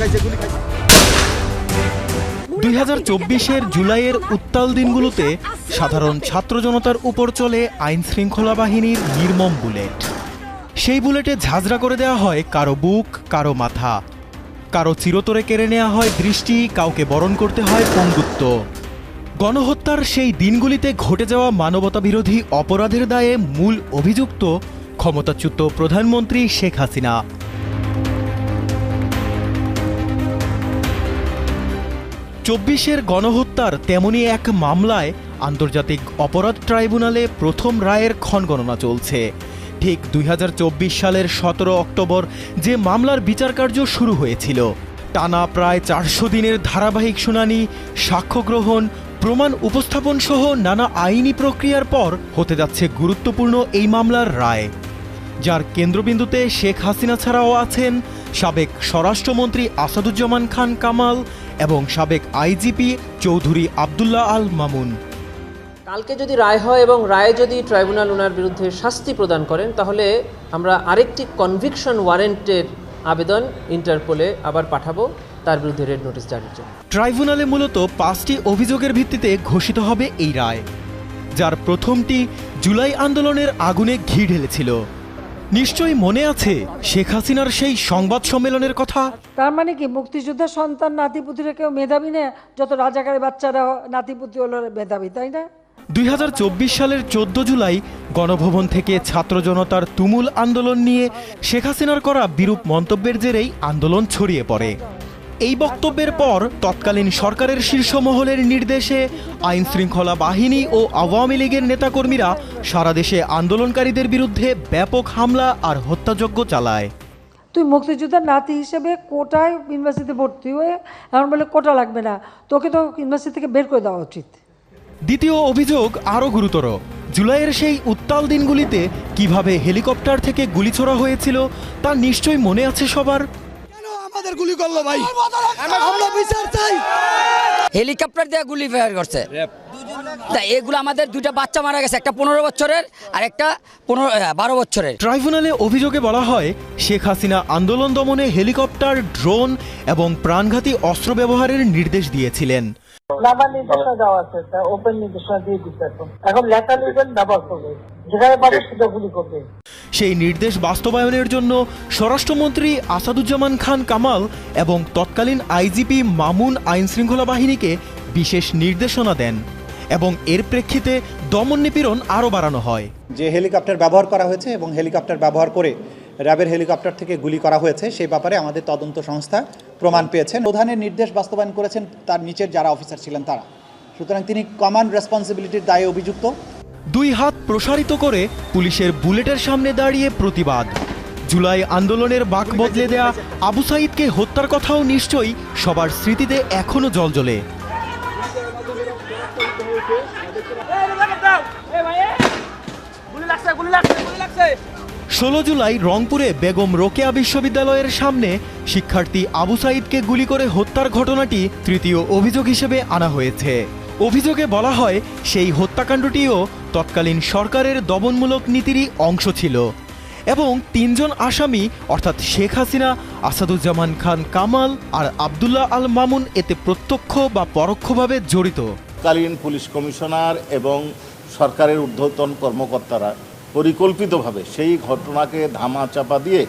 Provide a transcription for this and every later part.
2024-এর জুলাইয়ের উত্তাল দিনগুলোতে সাধারণ ছাত্র জনতার উপর চলে আইন শৃঙ্খলা বাহিনীর নির্মম বুলেট। সেই বুলেটে ঝাঁঝরা করে দেওয়া হয় কারো বুক, কারো মাথা, কারো চিরতরে কেড়ে নেওয়া হয় দৃষ্টি, কাউকে বরণ করতে হয় পঙ্গুত্ব। গণহত্যার সেই দিনগুলিতে ঘটে যাওয়া মানবতাবিরোধী অপরাধের দায়ে মূল অভিযুক্ত ক্ষমতাচ্যুত প্রধানমন্ত্রী শেখ হাসিনা। 24-এর গণহত্যার তেমনই এক মামলায় আন্তর্জাতিক অপরাধ ট্রাইব্যুনালে প্রথম রায়ের ক্ষণগণনা চলছে। ঠিক 2024 সালের 17 অক্টোবর যে মামলার বিচারকার্য শুরু হয়েছিল, টানা প্রায় 400 দিনের ধারাবাহিক শুনানি, সাক্ষ্য গ্রহণ, প্রমাণ উপস্থাপন সহ নানা আইনি প্রক্রিয়ার পর হতে যাচ্ছে গুরুত্বপূর্ণ এই মামলার রায়, যার কেন্দ্রবিন্দুতে শেখ হাসিনা ছাড়াও আছেন সাবেক স্বরাষ্ট্রমন্ত্রী আসাদুজ্জামান খান কামাল এবং সাবেক আইজিপি চৌধুরী আবদুল্লাহ আল মামুন। কালকে যদি রায় হয় এবং রায় যদি ট্রাইব্যুনাল ওনার বিরুদ্ধে শাস্তি প্রদান করেন, তাহলে আমরা আরেকটি কনভিকশন ওয়ারেন্টের আবেদন ইন্টারপোলে আবার পাঠাবো তার বিরুদ্ধে রেড নোটিশ জারির জন্য। ট্রাইব্যুনালে মূলত 5টি অভিযোগের ভিত্তিতে ঘোষিত হবে এই রায়, যার প্রথমটি জুলাই আন্দোলনের আগুনে ঘি ঢেলেছিল। নিশ্চয়ই মনে আছে শেখ হাসিনার সেই সংবাদ সম্মেলনের কথা। তার মানে কি মুক্তিযোদ্ধার সন্তান নাতিপুতিরা কেউ মেধাবী না? যত রাজাকারের বাচ্চারা নাতিপুতি হলো মেধাবী, তাই না? 2024 সালের 14 জুলাই গণভবন থেকে ছাত্র জনতার তুমুল আন্দোলন নিয়ে শেখ হাসিনার করা বিরূপ মন্তব্যের জেরেই আন্দোলন ছড়িয়ে পড়ে। এই বক্তব্যের পর তৎকালীন সরকারের শীর্ষ মহলের নির্দেশে আইন শৃঙ্খলা বাহিনী ও আওয়ামী লীগের নেতাকর্মীরা সারা দেশে আন্দোলনকারীদের বিরুদ্ধে ব্যাপক হামলা আর হত্যাযজ্ঞ চালায়। তুই মুক্তিযোদ্ধার নাতি হিসেবে কোটায় ইউনিভার্সিটিতে ভর্তি হয়ে এমন বলে কোটা লাগবে না, তোকে তো ইউনিভার্সিটি থেকে বের করে দেওয়া উচিত। দ্বিতীয় অভিযোগ আরও গুরুতর। জুলাইয়ের সেই উত্তাল দিনগুলিতে কিভাবে হেলিকপ্টার থেকে গুলি ছোড়া হয়েছিল তা নিশ্চয়ই মনে আছে সবার। আমাদের গুলি করলো ভাই, আমরা বিচার চাই। হেলিকপ্টার দিয়ে গুলি ফায়ার করছে। এগুলো আমাদের দুইটা বাচ্চা মারা গেছে, একটা 15 বছরের আর একটা 12 বছরের। ট্রাইব্যুনালে অভিযোগে বলা হয় শেখ হাসিনা আন্দোলন দমনে হেলিকপ্টার, ড্রোন এবং প্রাণঘাতী অস্ত্র ব্যবহারের নির্দেশ দিয়েছিলেন। নির্দেশনা দেওয়া আছে, ওপেন নির্দেশনা দিয়ে দিচ্ছে, এখন লেখা লিখবেন ব্যবহার করবে, যেখানে পাবে সেটা গুলি করবে। সেই নির্দেশ বাস্তবায়নের জন্য স্বরাষ্ট্রমন্ত্রী আসাদুজ্জামান খান কামাল এবং তৎকালীন আইজিপি মামুন আইন শৃঙ্খলা বাহিনীকে বিশেষ নির্দেশনা দেন এবং এর প্রেক্ষিতে দমন নিপীড়ন আরও বাড়ানো হয়। যে হেলিকপ্টার ব্যবহার করা হয়েছে এবং হেলিকপ্টার ব্যবহার করে র্যাবের হেলিকপ্টার থেকে গুলি করা হয়েছে, সেই ব্যাপারে আমাদের তদন্ত সংস্থা প্রমাণ পেয়েছেন। প্রধানের নির্দেশ বাস্তবায়ন করেছেন তার নিচের যারা অফিসার ছিলেন তারা, সুতরাং তিনি কমান্ড রেসপন্সিবিলিটির দায়ে অভিযুক্ত। 2 হাত প্রসারিত করে পুলিশের বুলেটের সামনে দাঁড়িয়ে প্রতিবাদ। জুলাই আন্দোলনের বাঁক বদলে দেয়া আবু সাঈদকে হত্যার কথাও নিশ্চয়ই সবার স্মৃতিতে এখনো জ্বলজ্বলে। 16 জুলাই রংপুরে বেগম রোকেয়া বিশ্ববিদ্যালয়ের সামনে শিক্ষার্থী আবু সাঈদকে গুলি করে হত্যার ঘটনাটি তৃতীয় অভিযোগ হিসেবে আনা হয়েছে। অভিযোগে বলা হয় সেই হত্যাকাণ্ডটিও তৎকালীন সরকারের দমনমূলক নীতিরই অংশ ছিল এবং 3 জন আসামি অর্থাৎ শেখ হাসিনা, আসাদুজ্জামান খান কামাল আর আবদুল্লাহ আল মামুন এতে প্রত্যক্ষ বা পরোক্ষভাবে জড়িত। তৎকালীন পুলিশ কমিশনার এবং সরকারের ঊর্ধ্বতন কর্মকর্তারা পরিকল্পিতভাবে সেই ঘটনাকে ধামাচাপা দিয়ে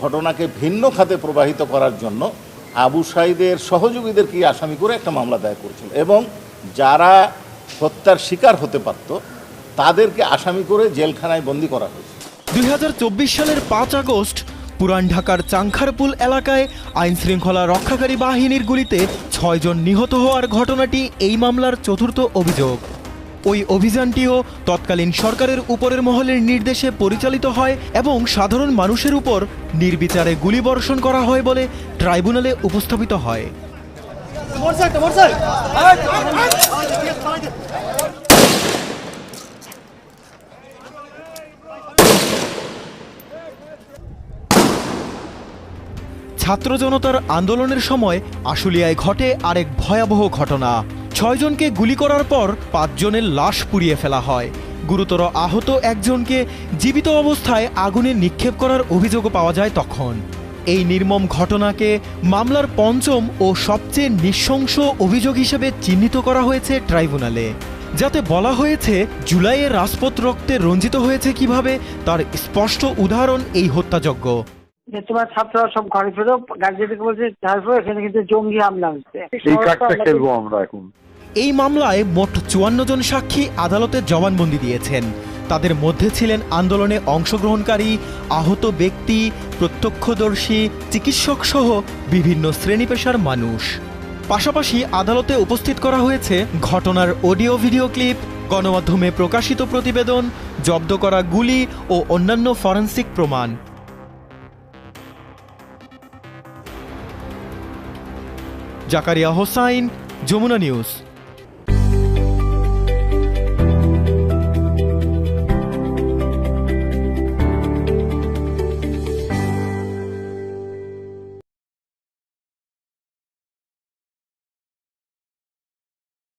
ঘটনাকে ভিন্ন খাতে প্রবাহিত করার জন্য আবু সাঈদের সহযোগীদেরকে আসামি করে একটা মামলা দায়ের করেছিল এবং যারা হত্যার শিকার হতে পারত তাদেরকে আসামি করে জেলখানায় বন্দী করা হয়েছে। 2024 সালের 5 আগস্ট পুরান ঢাকার চাংখারপুল এলাকায় আইন শৃঙ্খলা রক্ষাকারী বাহিনীর গুলিতে 6 জন নিহত হওয়ার ঘটনাটি এই মামলার চতুর্থ অভিযোগ। ওই অভিযানটিও তৎকালীন সরকারের উপরের মহলের নির্দেশে পরিচালিত হয় এবং সাধারণ মানুষের উপর নির্বিচারে গুলিবর্ষণ করা হয় বলে ট্রাইব্যুনালে উপস্থাপিত হয়। ছাত্র জনতার আন্দোলনের সময় আশুলিয়ায় ঘটে আরেক ভয়াবহ ঘটনা। 6 জনকে গুলি করার পর 5 জনের লাশ পুড়িয়ে ফেলা হয়। গুরুতর আহত একজনকে জীবিত অবস্থায় আগুনে নিক্ষেপ করার অভিযোগও পাওয়া যায় তখন। এই নির্মম ঘটনাকে মামলার পঞ্চম ও সবচেয়ে নৃশংস অভিযোগ হিসেবে চিহ্নিত করা হয়েছে ট্রাইব্যুনালে, যাতে বলা হয়েছে জুলাইয়ের রাজপথ রক্তে রঞ্জিত হয়েছে কিভাবে তার স্পষ্ট উদাহরণ এই হত্যাযজ্ঞ। তোমার ছাত্ররা সব ঘরে ফেরো, গার্জিয়ানকে বলছে তারপর এখানে কিন্তু জঙ্গি হামলা হচ্ছে। এই কাজটা খেলবো আমরা এখন। এই মামলায় মোট 54 জন সাক্ষী আদালতে জবানবন্দি দিয়েছেন। তাদের মধ্যে ছিলেন আন্দোলনে অংশগ্রহণকারী, আহত ব্যক্তি, প্রত্যক্ষদর্শী, চিকিৎসক সহ বিভিন্ন শ্রেণী পেশার মানুষ। পাশাপাশি আদালতে উপস্থিত করা হয়েছে ঘটনার অডিও ভিডিও ক্লিপ, গণমাধ্যমে প্রকাশিত প্রতিবেদন, জব্দ করা গুলি ও অন্যান্য ফরেনসিক প্রমাণ। জাকারিয়া হোসাইন, যমুনা নিউজ।